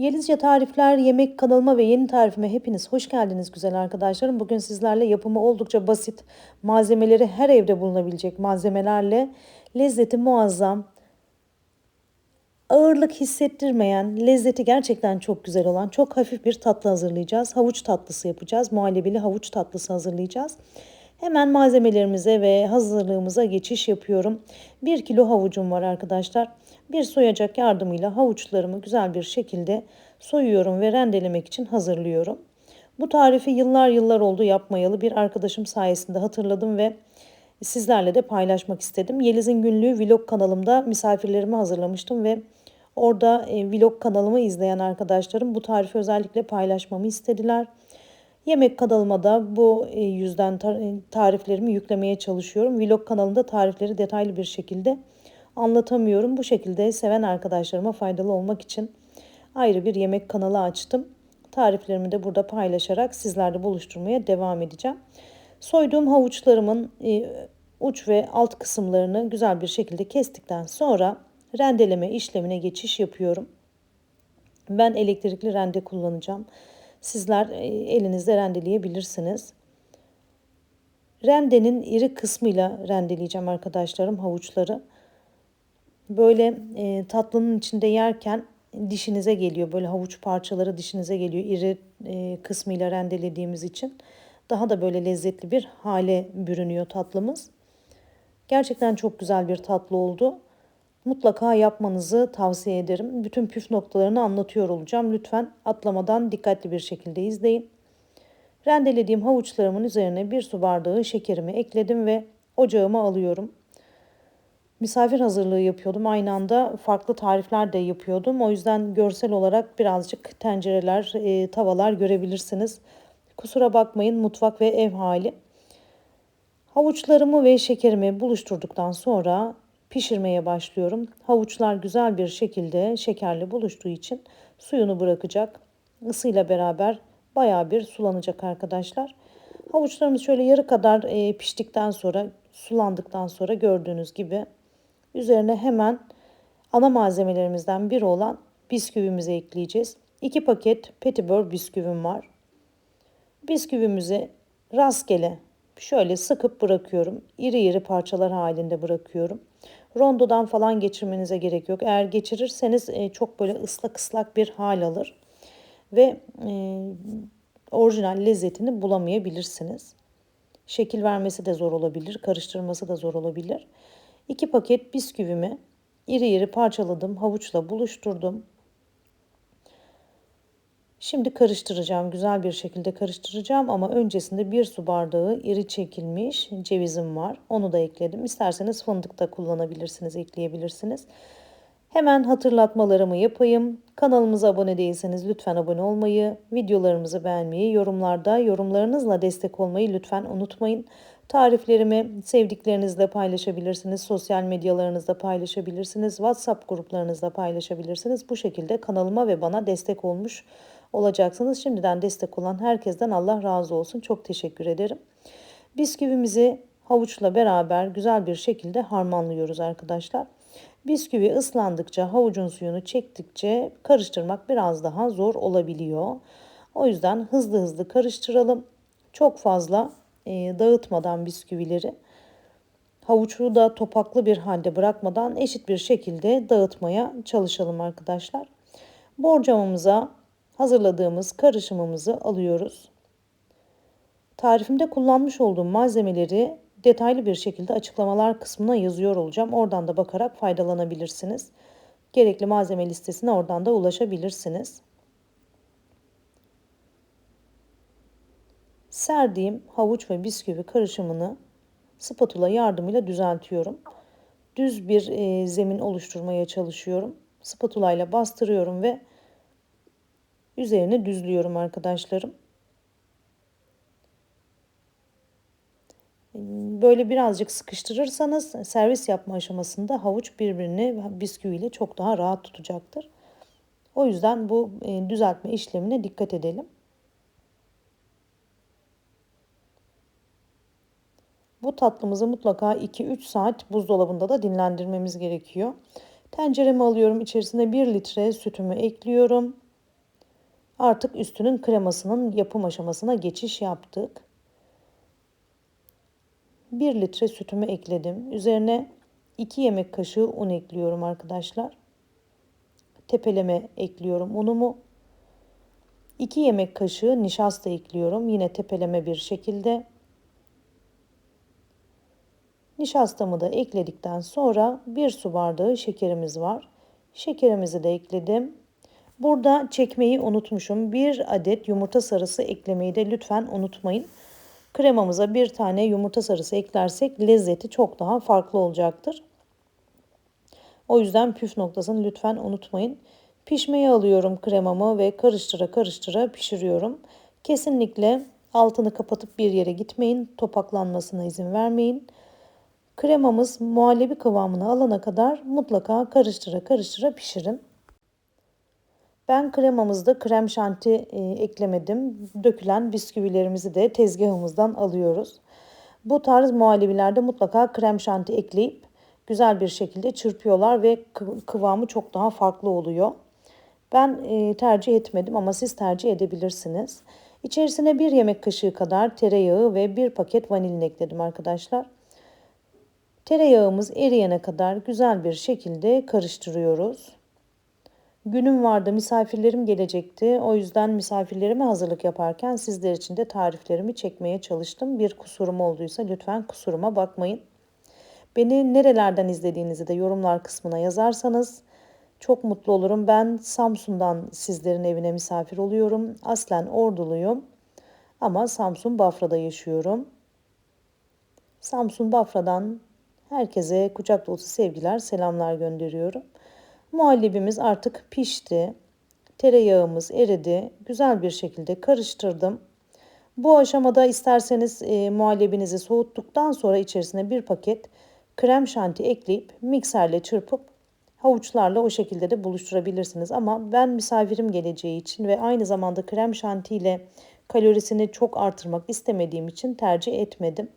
Yelizce Tarifler Yemek kanalıma ve yeni tarifime hepiniz hoş geldiniz güzel arkadaşlarım. Bugün sizlerle yapımı oldukça basit, malzemeleri her evde bulunabilecek malzemelerle lezzeti muazzam, ağırlık hissettirmeyen, lezzeti gerçekten çok güzel olan çok hafif bir tatlı hazırlayacağız. Havuç tatlısı yapacağız. Muhallebili havuç tatlısı hazırlayacağız. Hemen malzemelerimize ve hazırlığımıza geçiş yapıyorum. 1 kilo havucum var arkadaşlar. Bir soyacak yardımıyla havuçlarımı güzel bir şekilde soyuyorum ve rendelemek için hazırlıyorum. Bu tarifi yıllar yıllar oldu yapmayalı, bir arkadaşım sayesinde hatırladım ve sizlerle de paylaşmak istedim. Yeliz'in Günlüğü vlog kanalımda misafirlerimi hazırlamıştım ve orada vlog kanalımı izleyen arkadaşlarım bu tarifi özellikle paylaşmamı istediler. Yemek kanalıma da bu yüzden tariflerimi yüklemeye çalışıyorum. Vlog kanalında tarifleri detaylı bir şekilde anlatamıyorum. Bu şekilde seven arkadaşlarıma faydalı olmak için ayrı bir yemek kanalı açtım. Tariflerimi de burada paylaşarak sizlerle buluşturmaya devam edeceğim. Soyduğum havuçlarımın uç ve alt kısımlarını güzel bir şekilde kestikten sonra rendeleme işlemine geçiş yapıyorum. Ben elektrikli rende kullanacağım. Sizler elinizde rendeleyebilirsiniz. Rendenin iri kısmıyla rendeleyeceğim arkadaşlarım havuçları. Böyle tatlının içinde yerken dişinize geliyor. Böyle havuç parçaları dişinize geliyor. İri kısmıyla rendelediğimiz için. Daha da böyle lezzetli bir hale bürünüyor tatlımız. Gerçekten çok güzel bir tatlı oldu. Mutlaka yapmanızı tavsiye ederim. Bütün püf noktalarını anlatıyor olacağım. Lütfen atlamadan dikkatli bir şekilde izleyin. Rendelediğim havuçlarımın üzerine 1 su bardağı şekerimi ekledim ve ocağıma alıyorum. Misafir hazırlığı yapıyordum. Aynı anda farklı tarifler de yapıyordum. O yüzden görsel olarak birazcık tencereler, tavalar görebilirsiniz. Kusura bakmayın, mutfak ve ev hali. Havuçlarımı ve şekerimi buluşturduktan sonra pişirmeye başlıyorum. Havuçlar güzel bir şekilde şekerle buluştuğu için suyunu bırakacak. Isıyla beraber bayağı bir sulanacak arkadaşlar. Havuçlarımız şöyle yarı kadar piştikten sonra, sulandıktan sonra gördüğünüz gibi üzerine hemen ana malzemelerimizden biri olan bisküvimizi ekleyeceğiz. 2 paket petibör bisküvim var. Bisküvimizi rastgele şöyle sıkıp bırakıyorum. İri iri parçalar halinde bırakıyorum. Rondodan falan geçirmenize gerek yok. Eğer geçirirseniz çok böyle ıslak ıslak bir hal alır ve orijinal lezzetini bulamayabilirsiniz. Şekil vermesi de zor olabilir, karıştırması da zor olabilir. 2 paket bisküvimi iri iri parçaladım, havuçla buluşturdum. Şimdi karıştıracağım, güzel bir şekilde karıştıracağım ama öncesinde 1 su bardağı iri çekilmiş cevizim var. Onu da ekledim. İsterseniz fındık da kullanabilirsiniz, ekleyebilirsiniz. Hemen hatırlatmalarımı yapayım. Kanalımıza abone değilseniz lütfen abone olmayı, videolarımızı beğenmeyi, yorumlarda yorumlarınızla destek olmayı lütfen unutmayın. Tariflerimi sevdiklerinizle paylaşabilirsiniz, sosyal medyalarınızda paylaşabilirsiniz, WhatsApp gruplarınızda paylaşabilirsiniz. Bu şekilde kanalıma ve bana destek olmuş olacaksınız. Şimdiden destek olan herkesten Allah razı olsun. Çok teşekkür ederim. Bisküvimizi havuçla beraber güzel bir şekilde harmanlıyoruz arkadaşlar. Bisküvi ıslandıkça, havucun suyunu çektikçe karıştırmak biraz daha zor olabiliyor. O yüzden hızlı hızlı karıştıralım. Çok fazla dağıtmadan bisküvileri, havucu da topaklı bir halde bırakmadan eşit bir şekilde dağıtmaya çalışalım arkadaşlar. Borcamımıza hazırladığımız karışımımızı alıyoruz. Tarifimde kullanmış olduğum malzemeleri detaylı bir şekilde açıklamalar kısmına yazıyor olacağım. Oradan da bakarak faydalanabilirsiniz. Gerekli malzeme listesine oradan da ulaşabilirsiniz. Serdiğim havuç ve bisküvi karışımını spatula yardımıyla düzeltiyorum. Düz bir zemin oluşturmaya çalışıyorum. Spatula ile bastırıyorum ve üzerine düzlüyorum arkadaşlarım. Böyle birazcık sıkıştırırsanız servis yapma aşamasında havuç birbirini bisküviyle çok daha rahat tutacaktır. O yüzden bu düzeltme işlemine dikkat edelim. Bu tatlımızı mutlaka 2-3 saat buzdolabında da dinlendirmemiz gerekiyor. Tenceremi alıyorum. İçerisine 1 litre sütümü ekliyorum. Artık üstünün kremasının yapım aşamasına geçiş yaptık. 1 litre sütümü ekledim. Üzerine 2 yemek kaşığı un ekliyorum arkadaşlar. Tepeleme ekliyorum unumu. 2 yemek kaşığı nişasta ekliyorum. Yine tepeleme bir şekilde. Nişastamı da ekledikten sonra 1 su bardağı şekerimiz var. Şekerimizi de ekledim. Burada çekmeyi unutmuşum. 1 adet yumurta sarısı eklemeyi de lütfen unutmayın. Kremamıza 1 tane yumurta sarısı eklersek lezzeti çok daha farklı olacaktır. O yüzden püf noktasını lütfen unutmayın. Pişmeye alıyorum kremamı ve karıştıra karıştıra pişiriyorum. Kesinlikle altını kapatıp bir yere gitmeyin. Topaklanmasına izin vermeyin. Kremamız muhallebi kıvamını alana kadar mutlaka karıştıra karıştıra pişirin. Ben kremamızda krem şanti eklemedim. Dökülen bisküvilerimizi de tezgahımızdan alıyoruz. Bu tarz muhallebilerde mutlaka krem şanti ekleyip güzel bir şekilde çırpıyorlar ve kıvamı çok daha farklı oluyor. Ben tercih etmedim ama siz tercih edebilirsiniz. İçerisine 1 yemek kaşığı kadar tereyağı ve 1 paket vanilin ekledim arkadaşlar. Tereyağımız eriyene kadar güzel bir şekilde karıştırıyoruz. Günüm vardı, misafirlerim gelecekti. O yüzden misafirlerime hazırlık yaparken sizler için de tariflerimi çekmeye çalıştım. Bir kusurum olduysa lütfen kusuruma bakmayın. Beni nerelerden izlediğinizi de yorumlar kısmına yazarsanız çok mutlu olurum. Ben Samsun'dan sizlerin evine misafir oluyorum. Aslen Orduluyum ama Samsun Bafra'da yaşıyorum. Samsun Bafra'dan herkese kucak dolusu sevgiler, selamlar gönderiyorum. Muhallebimiz artık pişti. Tereyağımız eridi. Güzel bir şekilde karıştırdım. Bu aşamada isterseniz muhallebinizi soğuttuktan sonra içerisine 1 paket krem şanti ekleyip mikserle çırpıp havuçlarla o şekilde de buluşturabilirsiniz. Ama ben misafirim geleceği için ve aynı zamanda krem şanti ile kalorisini çok artırmak istemediğim için tercih etmedim.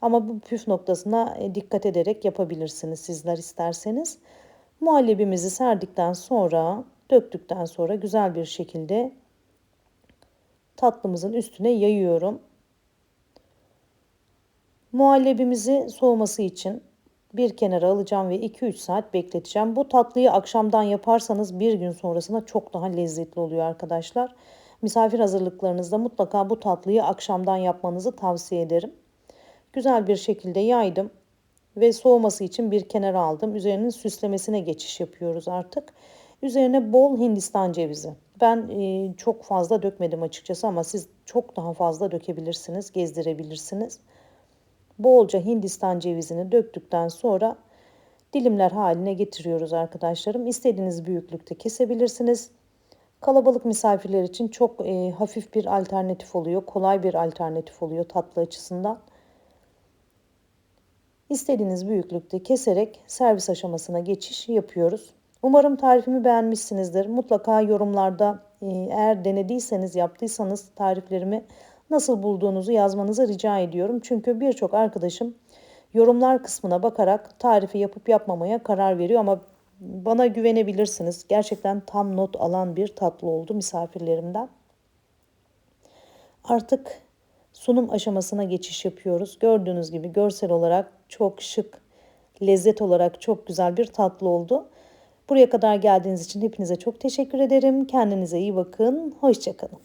Ama bu püf noktasına dikkat ederek yapabilirsiniz sizler isterseniz. Muhallebimizi serdikten sonra, döktükten sonra güzel bir şekilde tatlımızın üstüne yayıyorum. Muhallebimizi soğuması için bir kenara alacağım ve 2-3 saat bekleteceğim. Bu tatlıyı akşamdan yaparsanız bir gün sonrasında çok daha lezzetli oluyor arkadaşlar. Misafir hazırlıklarınızda mutlaka bu tatlıyı akşamdan yapmanızı tavsiye ederim. Güzel bir şekilde yaydım ve soğuması için bir kenara aldım. Üzerinin süslemesine geçiş yapıyoruz artık. Üzerine bol Hindistan cevizi. Ben çok fazla dökmedim açıkçası ama siz çok daha fazla dökebilirsiniz, gezdirebilirsiniz. Bolca Hindistan cevizini döktükten sonra dilimler haline getiriyoruz arkadaşlarım. İstediğiniz büyüklükte kesebilirsiniz. Kalabalık misafirler için çok hafif bir alternatif oluyor. Kolay bir alternatif oluyor tatlı açısından. İstediğiniz büyüklükte keserek servis aşamasına geçiş yapıyoruz. Umarım tarifimi beğenmişsinizdir. Mutlaka yorumlarda eğer denediyseniz, yaptıysanız tariflerimi nasıl bulduğunuzu yazmanızı rica ediyorum. Çünkü birçok arkadaşım yorumlar kısmına bakarak tarifi yapıp yapmamaya karar veriyor ama bana güvenebilirsiniz. Gerçekten tam not alan bir tatlı oldu misafirlerimden. Artık sunum aşamasına geçiş yapıyoruz. Gördüğünüz gibi görsel olarak çok şık, lezzet olarak çok güzel bir tatlı oldu. Buraya kadar geldiğiniz için hepinize çok teşekkür ederim. Kendinize iyi bakın. Hoşça kalın.